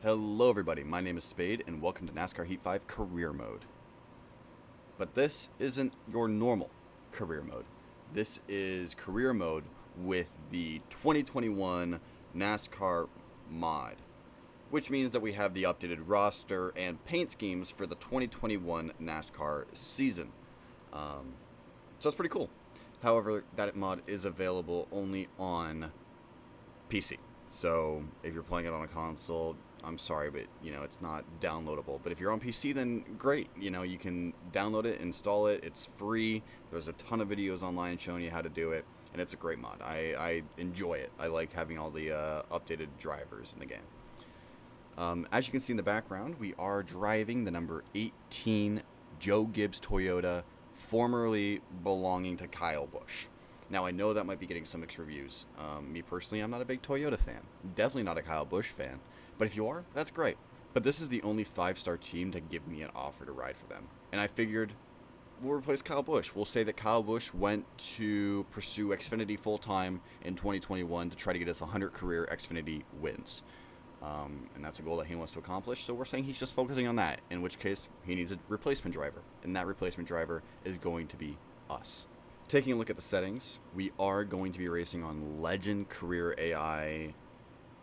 Hello everybody, my name is Spade and welcome to NASCAR Heat 5 Career Mode. But this isn't your normal career mode. This is career mode with the 2021 NASCAR mod, which means that we have the updated roster and paint schemes for the 2021 NASCAR season. So it's pretty cool. However, that mod is available only on PC. So if you're playing it on a console, I'm sorry, but it's not downloadable. But if you're on PC, then great. You can download it, install it. It's free. There's a ton of videos online showing you how to do it, and it's a great mod. I enjoy it. I like having all the updated drivers in the game. As you can see in the background, we are driving the number 18 Joe Gibbs Toyota, formerly belonging to Kyle Busch. Now, I know that might be getting some mixed reviews. Me personally, I'm not a big Toyota fan. Definitely not a Kyle Busch fan. But if you are, that's great. But this is the only 5-star team to give me an offer to ride for them. And I figured we'll replace Kyle Busch. We'll say that Kyle Busch went to pursue Xfinity full-time in 2021 to try to get us 100 career Xfinity wins. And that's a goal that he wants to accomplish. So we're saying he's just focusing on that, in which case he needs a replacement driver. And that replacement driver is going to be us. Taking a look at the settings, we are going to be racing on Legend Career AI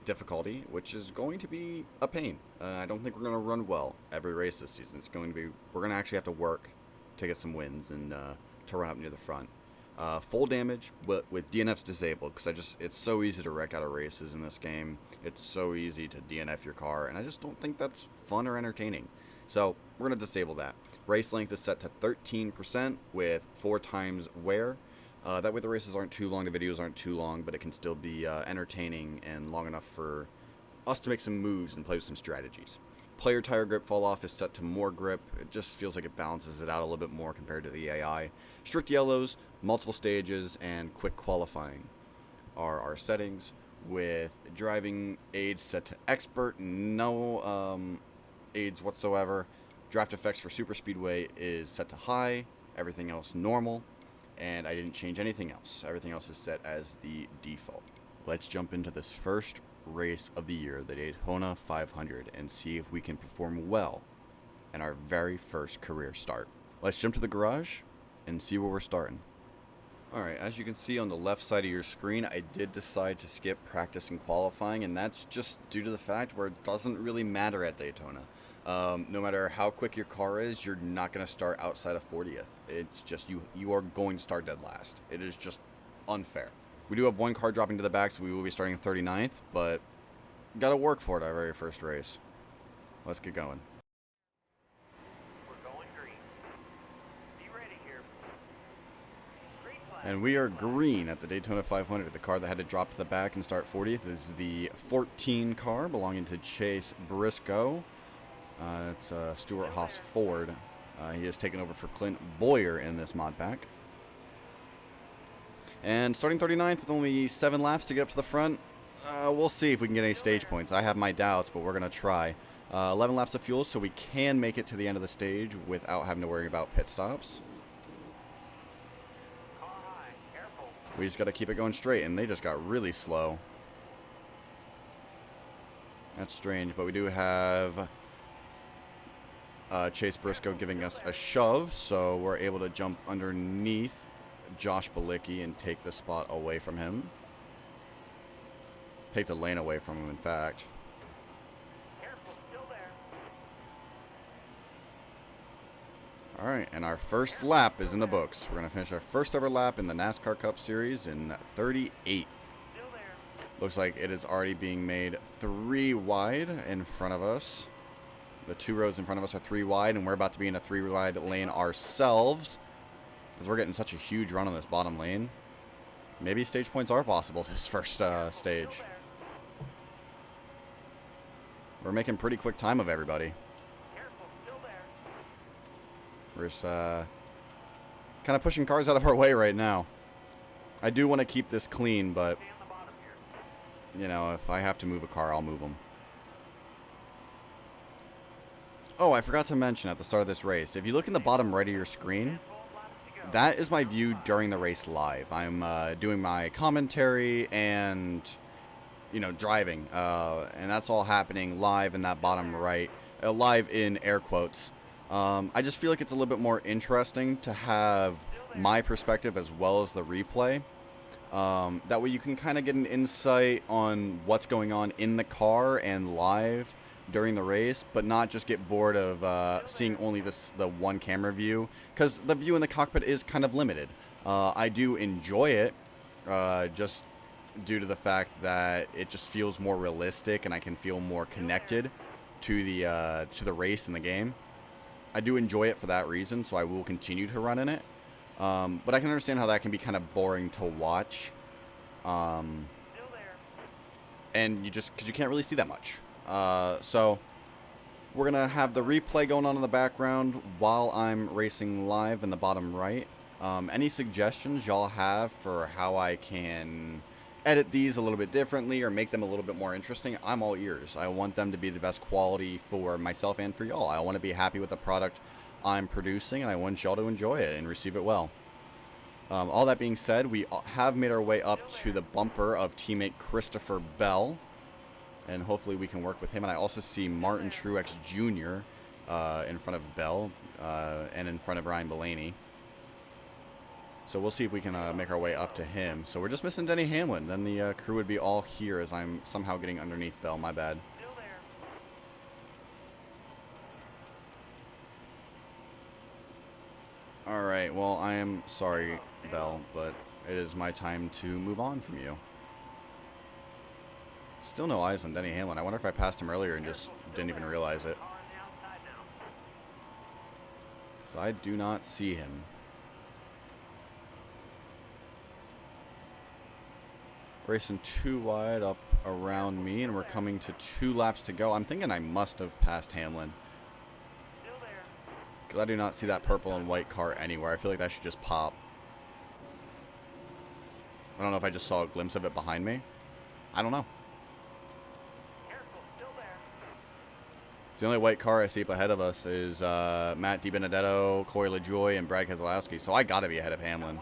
difficulty, which is going to be a pain. I don't think we're going to run well every race this season. We're going to actually have to work to get some wins and to run up near the front. Full damage with DNFs disabled, because it's so easy to wreck out of races in this game. It's so easy to DNF your car, and I just don't think that's fun or entertaining. So we're going to disable that. Race length is set to 13% with 4 times wear. That way the races aren't too long, the videos aren't too long, but it can still be entertaining and long enough for us to make some moves and play with some strategies. Player tire grip fall off is set to more grip. It just feels like it balances it out a little bit more compared to the AI. Strict yellows, multiple stages, and quick qualifying are our settings, with driving aids set to expert, no aids whatsoever. Draft effects for super speedway is set to high, everything else normal. And I didn't change anything else. Everything else is set as the default. Let's jump into this first race of the year, the Daytona 500, and see if we can perform well in our very first career start. Let's jump to the garage and see where we're starting. Alright, as you can see on the left side of your screen, I did decide to skip practice and qualifying, and that's just due to the fact where it doesn't really matter at Daytona. No matter how quick your car is, you're not going to start outside of 40th. It's just you are going to start dead last. It is just unfair. We do have one car dropping to the back, so we will be starting 39th, but got to work for it our very first race. Let's get going. We're going green. Be ready here. Green flag. And we are green at the Daytona 500. The car that had to drop to the back and start 40th is the 14 car belonging to Chase Briscoe. It's Stuart Haas Ford. He has taken over for Clint Boyer in this mod pack. And starting 39th with only 7 laps to get up to the front. We'll see if we can get any stage points. I have my doubts, but we're going to try. 11 laps of fuel, so we can make it to the end of the stage without having to worry about pit stops. Car high. Careful. We just got to keep it going straight, and they just got really slow. That's strange, but we do have Chase Briscoe giving us a shove, so we're able to jump underneath Josh Balicki and take the spot away from him. Take the lane away from him, in fact. Careful. Still there. Alright, and our first lap is in the books. We're going to finish our first ever lap in the NASCAR Cup Series in 38th. Still there. Looks like it is already being made 3 wide in front of us. The 2 rows in front of us are 3 wide, and we're about to be in a 3 wide lane ourselves, because we're getting such a huge run on this bottom lane. Maybe stage points are possible this first stage. Still there. We're making pretty quick time of everybody. Careful. Still there. We're just kind of pushing cars out of our way right now. I do want to keep this clean, but Stay on the bottom here. if I have to move a car, I'll move them. Oh, I forgot to mention at the start of this race, if you look in the bottom right of your screen, 12 laps to go. that is my view during the race live. I'm doing my commentary and driving, and that's all happening live in that bottom right, live in air quotes. I just feel like it's a little bit more interesting to have my perspective as well as the replay. That way you can kind of get an insight on what's going on in the car and live during the race, but not just get bored of seeing only the one camera view, because the view in the cockpit is kind of limited. I do enjoy it, just due to the fact that it just feels more realistic and I can feel more connected to the race and the game. I do enjoy it for that reason, so I will continue to run in it. But I can understand how that can be kind of boring to watch. And because you can't really see that much. So we're going to have the replay going on in the background while I'm racing live in the bottom right. Any suggestions y'all have for how I can edit these a little bit differently or make them a little bit more interesting, I'm all ears. I want them to be the best quality for myself and for y'all. I want to be happy with the product I'm producing, and I want y'all to enjoy it and receive it well. All that being said, we have made our way up to the bumper of teammate Christopher Bell, and hopefully we can work with him. And I also see Martin Truex Jr. In front of Bell and in front of Ryan Blaney. So we'll see if we can make our way up to him. So we're just missing Denny Hamlin. Then the crew would be all here as I'm somehow getting underneath Bell. My bad. Alright, well, I am sorry, Bell, but it is my time to move on from you. Still no eyes on Denny Hamlin. I wonder if I passed him earlier and just didn't even realize it. So I do not see him. Racing too wide up around me, and we're coming to 2 laps to go. I'm thinking I must have passed Hamlin, because I do not see that purple and white car anywhere. I feel like that should just pop. I don't know if I just saw a glimpse of it behind me. I don't know. The only white car I see up ahead of us is Matt DiBenedetto, Corey LaJoie, and Brad Keselowski, so I got to be ahead of Hamlin.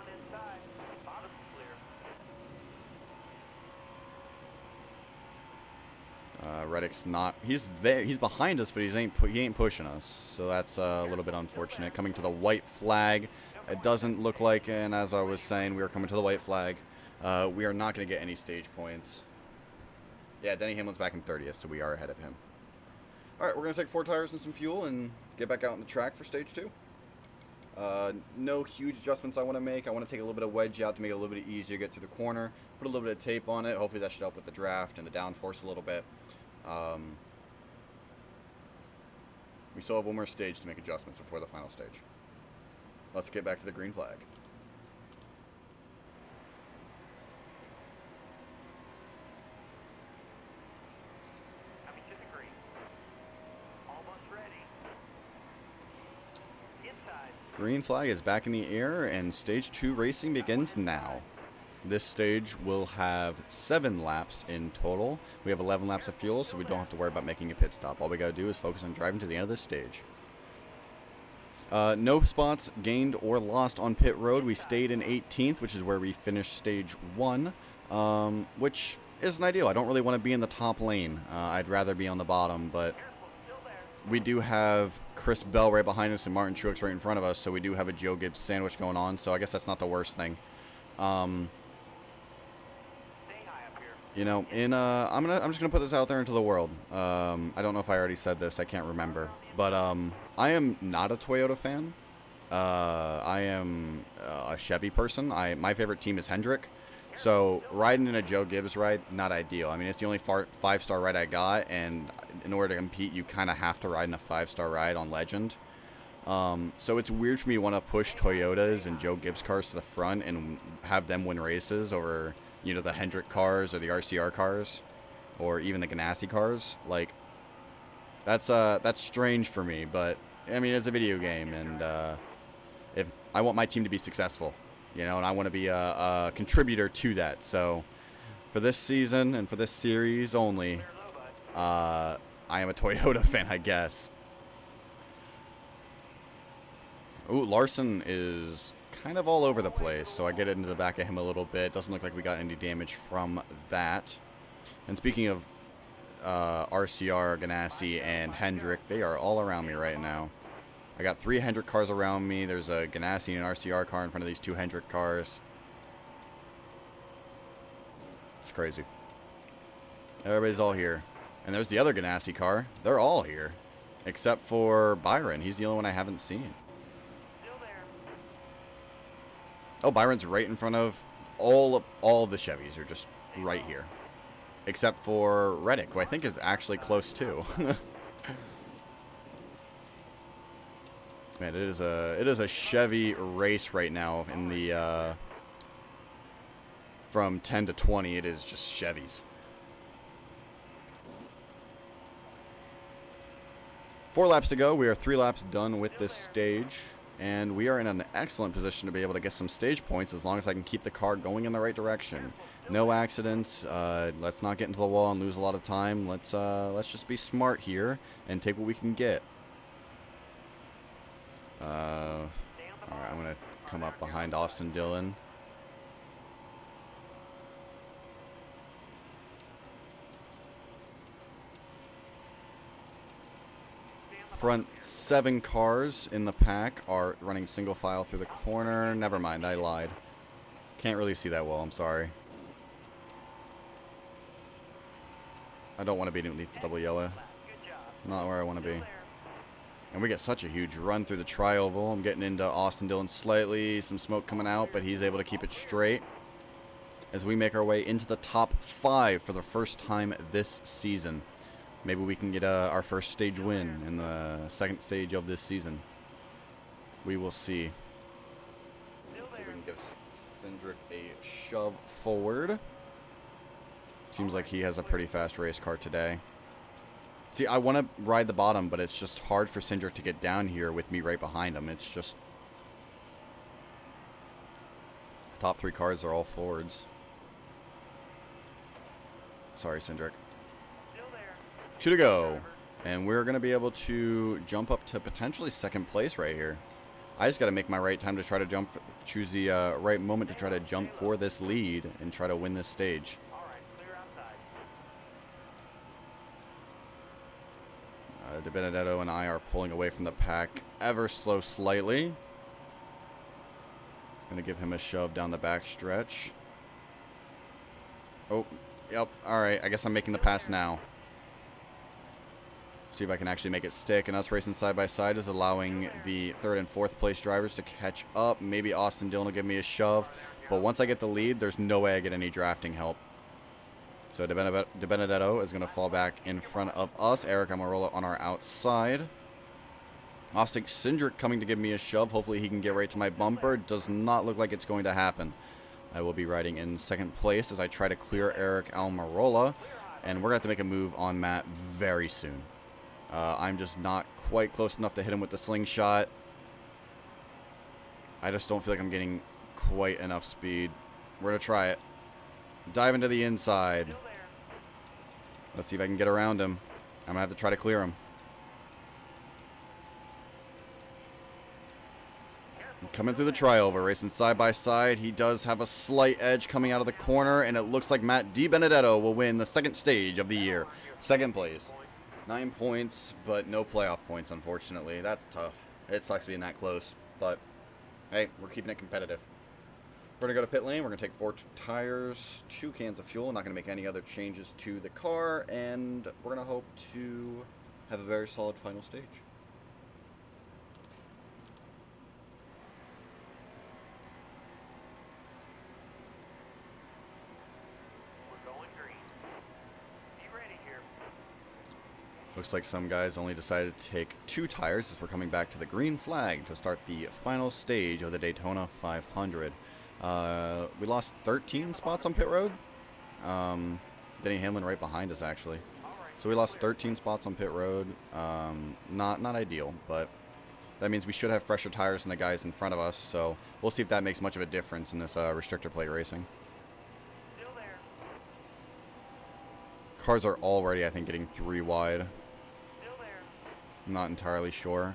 Reddick's not. He's there. He's behind us, but he ain't pushing us. So that's a little bit unfortunate. Coming to the white flag. It doesn't look like, and as I was saying, we are coming to the white flag. We are not going to get any stage points. Yeah, Denny Hamlin's back in 30th, so we are ahead of him. All right, we're going to take 4 tires and some fuel and get back out on the track for stage 2. No huge adjustments I want to make. I want to take a little bit of wedge out to make it a little bit easier to get through the corner. Put a little bit of tape on it. Hopefully that should help with the draft and the downforce a little bit. We still have one more stage to make adjustments before the final stage. Let's get back to the green flag. Coming to the green. Almost ready. Inside. Green flag is back in the air, and stage 2 racing begins now. This stage will have 7 laps in total. We have 11 laps of fuel, so we don't have to worry about making a pit stop. All we gotta do is focus on driving to the end of this stage. No spots gained or lost on pit road. We stayed in 18th, which is where we finished stage 1, which isn't ideal. I don't really want to be in the top lane. I'd rather be on the bottom, but we do have Chris Bell right behind us and Martin Truex right in front of us, so we do have a Joe Gibbs sandwich going on, so I guess that's not the worst thing. I'm just gonna put this out there into the world. I don't know if I already said this. I can't remember. But I am not a Toyota fan. I am a Chevy person. My favorite team is Hendrick. So riding in a Joe Gibbs ride, not ideal. I mean, it's the only 5-star ride I got, and in order to compete, you kind of have to ride in a 5-star ride on Legend. So it's weird for me to want to push Toyotas and Joe Gibbs cars to the front and have them win races over, the Hendrick cars or the RCR cars or even the Ganassi cars. Like, that's strange for me, but I mean, it's a video game, and if I want my team to be successful, and I want to be a contributor to that. So for this season and for this series only, I am a Toyota fan, I guess. Ooh, Larson is kind of all over the place, so I get into the back of him a little bit. Doesn't look like we got any damage from that. And speaking of RCR, Ganassi, and Hendrick, they are all around me right now. I got 3 Hendrick cars around me. There's a Ganassi and an RCR car in front of these 2 Hendrick cars. It's crazy. Everybody's all here. And there's the other Ganassi car. They're all here. Except for Byron. He's the only one I haven't seen. Still there. Oh, Byron's right in front of all of the Chevys are just right here. Except for Reddick, who I think is actually close too. Man, it is a Chevy race right now in the from 10 to 20. It is just Chevys. 4 laps to go. We are 3 laps done with this stage, and we are in an excellent position to be able to get some stage points as long as I can keep the car going in the right direction. No accidents. Let's not get into the wall and lose a lot of time. Let's just be smart here and take what we can get. All right, I'm gonna come up behind Austin Dillon. Front 7 cars in the pack are running single file through the corner. Never mind, I lied. Can't really see that well, I'm sorry. I don't want to be underneath the double yellow. Not where I want to be. And we get such a huge run through the tri-oval. I'm getting into Austin Dillon slightly. Some smoke coming out, but he's able to keep it straight. As we make our way into the top 5 for the first time this season. Maybe we can get our first stage win in the second stage of this season. We will see. See if we can give Cindric a shove forward. Seems like he has a pretty fast race car today. See, I want to ride the bottom, but it's just hard for Cindric to get down here with me right behind him. It's just... Top 3 cars are all forwards. Sorry, Cindric. 2 to go. And we're going to be able to jump up to potentially second place right here. I just got to make my right time to try to jump, choose the right moment to try to jump for this lead and try to win this stage. De Benedetto and I are pulling away from the pack ever so slightly. Going to give him a shove down the back stretch. Oh, yep. All right. I guess I'm making the pass now. See if I can actually make it stick. And us racing side by side is allowing the 3rd and 4th place drivers to catch up. Maybe Austin Dillon will give me a shove. But once I get the lead, there's no way I get any drafting help. So De Benedetto is going to fall back in front of us. Eric Almirola on our outside. Austin Cindric coming to give me a shove. Hopefully he can get right to my bumper. Does not look like it's going to happen. I will be riding in second place as I try to clear Eric Almirola. And we're going to have to make a move on Matt very soon. I'm just not quite close enough to hit him with the slingshot. I just don't feel like I'm getting quite enough speed. We're going to try it. Dive into the inside. Let's see if I can get around him. I'm going to have to try to clear him. Coming through the tri-oval, racing side by side. He does have a slight edge coming out of the corner, and it looks like Matt De Benedetto will win the second stage of the year. Second place. 9 points, but no playoff points, unfortunately. That's tough. It sucks being that close, but hey, we're keeping it competitive. We're going to go to pit lane. We're going to take 4 tires, 2 cans of fuel. Not going to make any other changes to the car, and we're going to hope to have a very solid final stage. We're going green. Be ready here. Looks like some guys only decided to take 2 tires as we're coming back to the green flag to start the final stage of the Daytona 500. We lost 13 spots on pit road. Denny Hamlin right behind us, actually. So we lost 13 spots on pit road. Not ideal, but that means we should have fresher tires than the guys in front of us. So we'll see if that makes much of a difference in this restrictor plate racing. Still there. Cars are already, I think, getting 3 wide. Still there. I'm not entirely sure.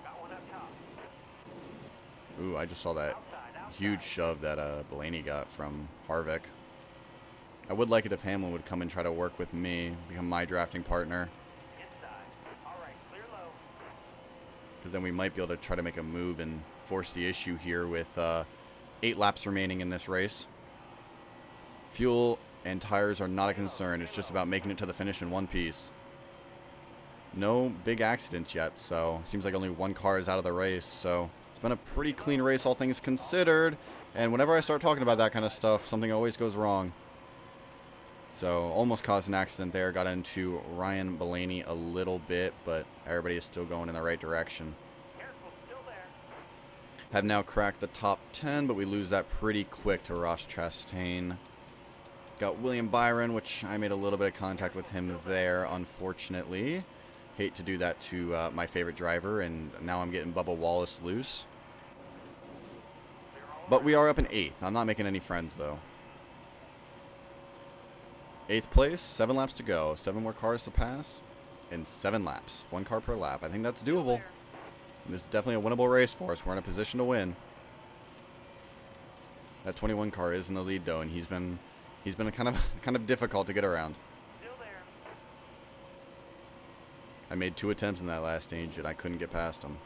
Got one up top. Ooh, I just saw that Outside. huge shove that Blaney got from Harvick. I would like it if Hamlin would come and try to work with me, become my drafting partner. Inside. All right, clear low. Because then we might be able to try to make a move and force the issue here with 8 laps remaining in this race. Fuel and tires are not a concern. It's just about making it to the finish in one piece. No big accidents yet, so seems like only one car is out of the race. So it's been a pretty clean race, all things considered. And whenever I start talking about that kind of stuff, something always goes wrong. So almost caused an accident there. Got into Ryan Blaney a little bit, but everybody is still going in the right direction. Careful, still there. Have now cracked the top 10, but we lose that pretty quick to Ross Chastain. Got William Byron, which I made a little bit of contact with him there, unfortunately. Hate to do that to my favorite driver, and now I'm getting Bubba Wallace loose. But we are up in 8th. I'm not making any friends, though. 8th place, 7 laps to go. 7 more cars to pass, and 7 laps. 1 car per lap. I think that's doable. This is definitely a winnable race for us. We're in a position to win. That 21 car is in the lead, though, and he's been kind of difficult to get around. Still there. I made 2 attempts in that last stage, and I couldn't get past him.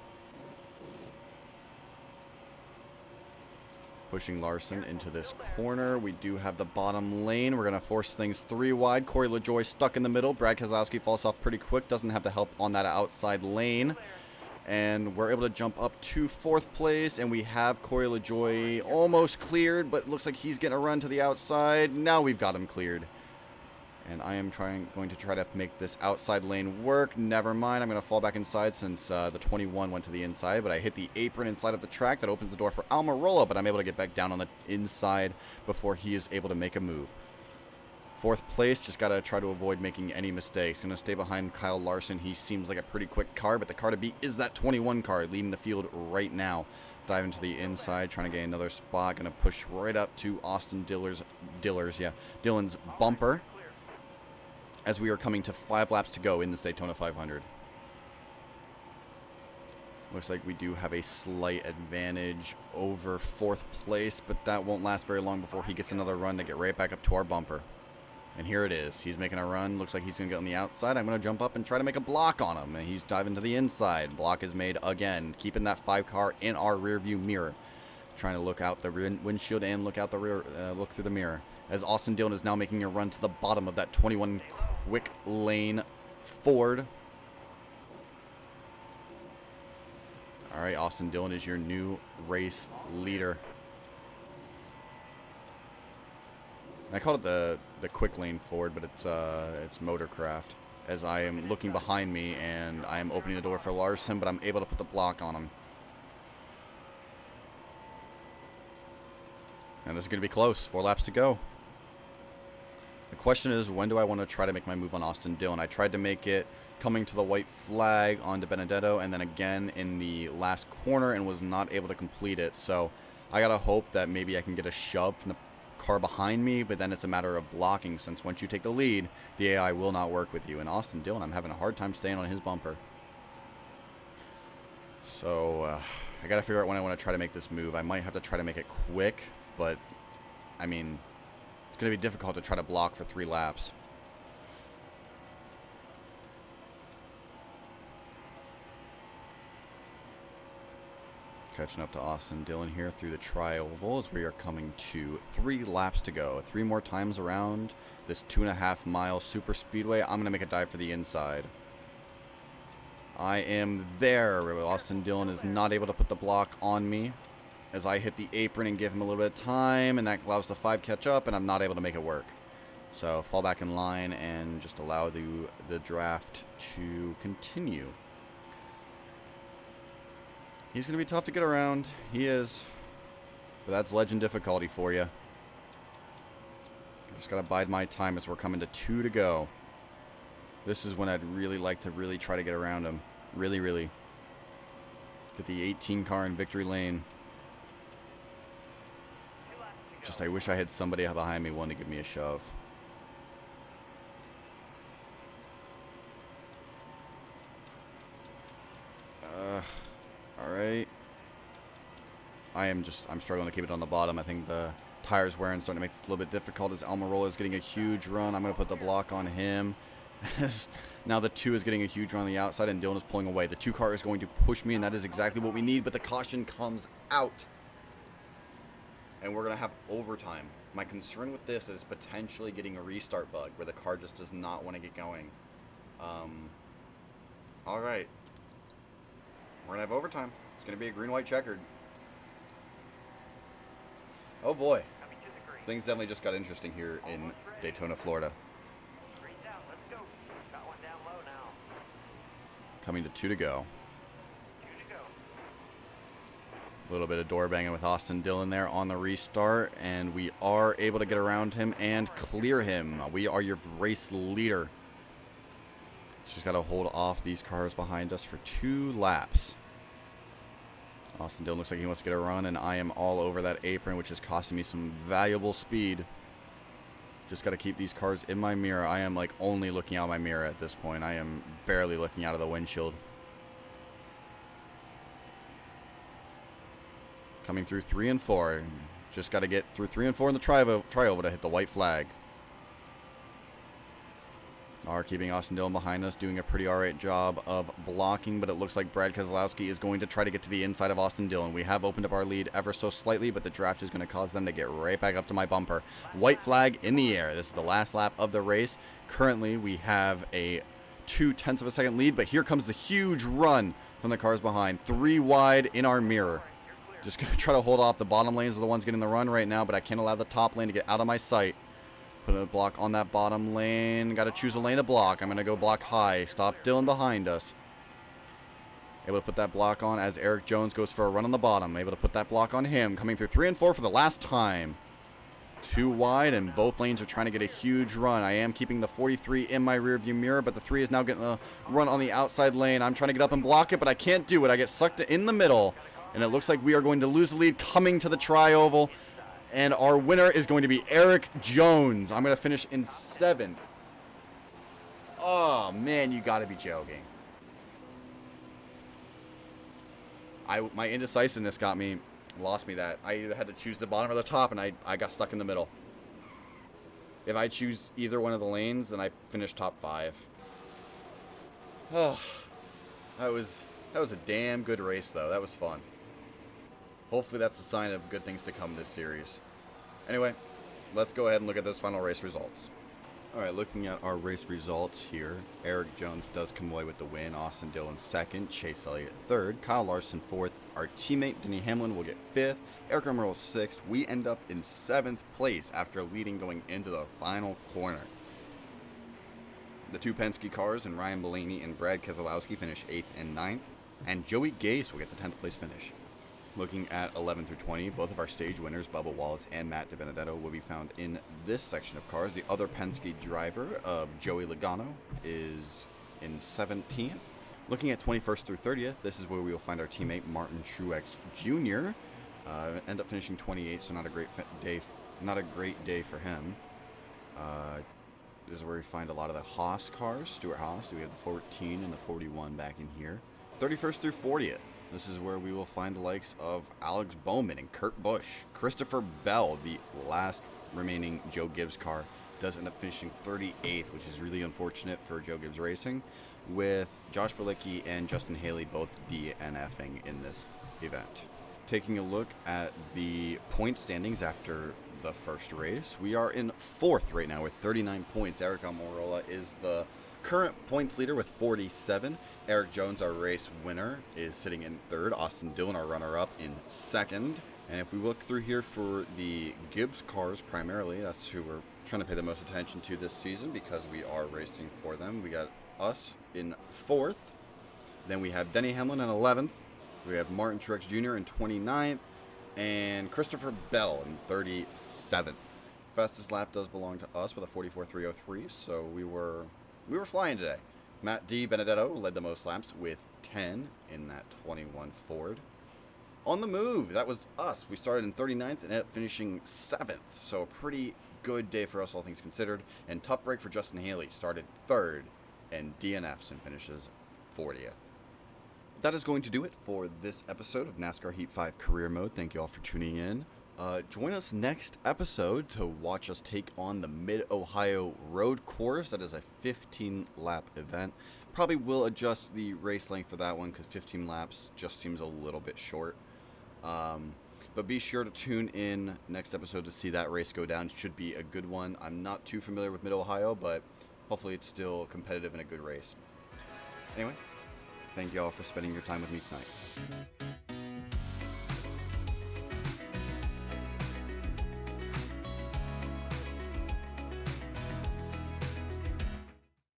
Pushing Larson into this corner. We do have the bottom lane. We're going to force things 3 wide. Corey LaJoie stuck in the middle. Brad Keselowski falls off pretty quick. Doesn't have the help on that outside lane. And we're able to jump up to 4th place. And we have Corey LaJoie almost cleared, but it looks like he's getting a run to the outside. Now we've got him cleared. And I am going to try to make this outside lane work. Never mind. I'm going to fall back inside since the 21 went to the inside. But I hit the apron inside of the track. That opens the door for Almirola. But I'm able to get back down on the inside before he is able to make a move. 4th place. Just got to try to avoid making any mistakes. Going to stay behind Kyle Larson. He seems like a pretty quick car. But the car to beat is that 21 car leading the field right now. Dive into the inside. Trying to gain another spot. Going to push right up to Austin Dillon's bumper. As we are coming to 5 laps to go in this Daytona 500. Looks like we do have a slight advantage over 4th place, but that won't last very long before he gets another run to get right back up to our bumper. And here it is. He's making a run. Looks like he's going to get on the outside. I'm going to jump up and try to make a block on him. And he's diving to the inside. Block is made again, keeping that 5 car in our rear view mirror. Trying to look out the windshield and look out the rear, look through the mirror. As Austin Dillon is now making a run to the bottom of that 21 quick lane Ford. All right, Austin Dillon is your new race leader. I called it the quick lane Ford, but it's Motorcraft. As I am looking behind me and I am opening the door for Larson, but I'm able to put the block on him. And this is going to be close. 4 laps to go. The question is, when do I want to try to make my move on Austin Dillon? I tried to make it coming to the white flag onto Benedetto and then again in the last corner and was not able to complete it. So I got to hope that maybe I can get a shove from the car behind me, but then it's a matter of blocking since once you take the lead, the AI will not work with you. And Austin Dillon, I'm having a hard time staying on his bumper. So I got to figure out when I want to try to make this move. I might have to try to make it quick, but I mean, it's going to be difficult to try to block for 3 laps. Catching up to Austin Dillon here through the tri-oval as we are coming to 3 laps to go. 3 more times around this 2.5 mile super speedway. I'm going to make a dive for the inside. I am there. Austin Dillon is not able to put the block on me as I hit the apron and give him a little bit of time, and that allows the 5 catch up, and I'm not able to make it work. So fall back in line and just allow the draft to continue. He's going to be tough to get around. He is. But that's legend difficulty for you. Just got to bide my time as we're coming to 2 to go. This is when I'd really like to really try to get around him. Really, really. Get the 18 car in victory lane. Just I wish I had somebody behind me wanting to give me a shove. Alright. I'm struggling to keep it on the bottom. I think the tires wearing, starting to make this a little bit difficult as Almirola is getting a huge run. I'm going to put the block on him. Now the 2 is getting a huge run on the outside, and Dylan is pulling away. The 2 car is going to push me, and that is exactly what we need, but the caution comes out. And we're going to have overtime. My concern with this is potentially getting a restart bug where the car just does not want to get going. All right. We're going to have overtime. It's going to be a green-white checkered. Oh boy. Coming to the green. Things definitely just got interesting here in Daytona, Florida. Green's out. Let's go. Got one down low now. Coming to 2 to go. 2 to go. A little bit of door banging with Austin Dillon there on the restart, and we are able to get around him and clear him. We are your race leader. Just got to hold off these cars behind us for 2 laps. Austin Dillon looks like he wants to get a run, and I am all over that apron, which is costing me some valuable speed. Just got to keep these cars in my mirror. I am like only looking out my mirror at this point. I am barely looking out of the windshield. Coming through 3 and 4. Just got to get through 3 and 4 in the trioval to hit the white flag. Are keeping Austin Dillon behind us, doing a pretty alright job of blocking, but it looks like Brad Keselowski is going to try to get to the inside of Austin Dillon. We have opened up our lead ever so slightly, but the draft is going to cause them to get right back up to my bumper. White flag in the air. This is the last lap of the race. Currently, we have a 0.2 of a second lead, but here comes the huge run from the cars behind. 3 wide in our mirror. Just going to try to hold off. The bottom lanes are the ones getting the run right now, but I can't allow the top lane to get out of my sight. Put a block on that bottom lane. Got to choose a lane to block. I'm going to go block high. Stop Dillon behind us. Able to put that block on as Eric Jones goes for a run on the bottom. Able to put that block on him. Coming through 3 and 4 for the last time. 2 wide, and both lanes are trying to get a huge run. I am keeping the 43 in my rearview mirror, but the 3 is now getting a run on the outside lane. I'm trying to get up and block it, but I can't do it. I get sucked in the middle, and it looks like we are going to lose the lead coming to the tri-oval. And our winner is going to be Eric Jones. I'm going to finish in 7th. Oh, man, you got to be joking. My indecisiveness lost me that. I either had to choose the bottom or the top, and I got stuck in the middle. If I choose either one of the lanes, then I finish top 5. Oh, that was a damn good race, though. That was fun. Hopefully that's a sign of good things to come this series. Anyway, let's go ahead and look at those final race results. Alright, looking at our race results here, Eric Jones does come away with the win, Austin Dillon 2nd, Chase Elliott 3rd, Kyle Larson 4th, our teammate Denny Hamlin will get 5th, Eric Almirola 6th. We end up in 7th place after leading going into the final corner. The 2 Penske cars and Ryan Blaney and Brad Keselowski finish 8th and 9th, and Joey Gase will get the 10th place finish. Looking at 11 through 20, both of our stage winners, Bubba Wallace and Matt DiBenedetto, will be found in this section of cars. The other Penske driver of Joey Logano is in 17th. Looking at 21st through 30th, this is where we will find our teammate Martin Truex Jr. End up finishing 28th, so not a great day for him. This is where we find a lot of the Haas cars. Stuart Haas, we have the 14 and the 41 back in here. 31st through 40th. This is where we will find the likes of Alex Bowman and Kurt Busch. Christopher Bell, the last remaining Joe Gibbs car, does end up finishing 38th, which is really unfortunate for Joe Gibbs Racing, with Josh Bilicki and Justin Haley both DNFing in this event. Taking a look at the point standings after the first race, we are in 4th right now with 39 points. Eric Almirola is the current points leader with 47. Eric Jones, our race winner, is sitting in 3rd. Austin Dillon, our runner-up, in 2nd. And if we look through here for the Gibbs cars primarily, that's who we're trying to pay the most attention to this season because we are racing for them. We got us in 4th. Then we have Denny Hamlin in 11th. We have Martin Truex Jr. in 29th. And Christopher Bell in 37th. Fastest lap does belong to us with a 44.303, so we were flying today. Matt DiBenedetto led the most laps with 10 in that 21 Ford. On the move, that was us. We started in 39th and ended up finishing 7th, so a pretty good day for us, all things considered. And tough break for Justin Haley, started 3rd and DNFs and finishes 40th. That is going to do it for this episode of NASCAR Heat 5 Career Mode. Thank you all for tuning in. Join us next episode to watch us take on the Mid-Ohio Road Course. That is a 15-lap event. Probably will adjust the race length for that one because 15 laps just seems a little bit short. But be sure to tune in next episode to see that race go down. It should be a good one. I'm not too familiar with Mid-Ohio, but hopefully it's still competitive and a good race. Anyway, thank you all for spending your time with me tonight.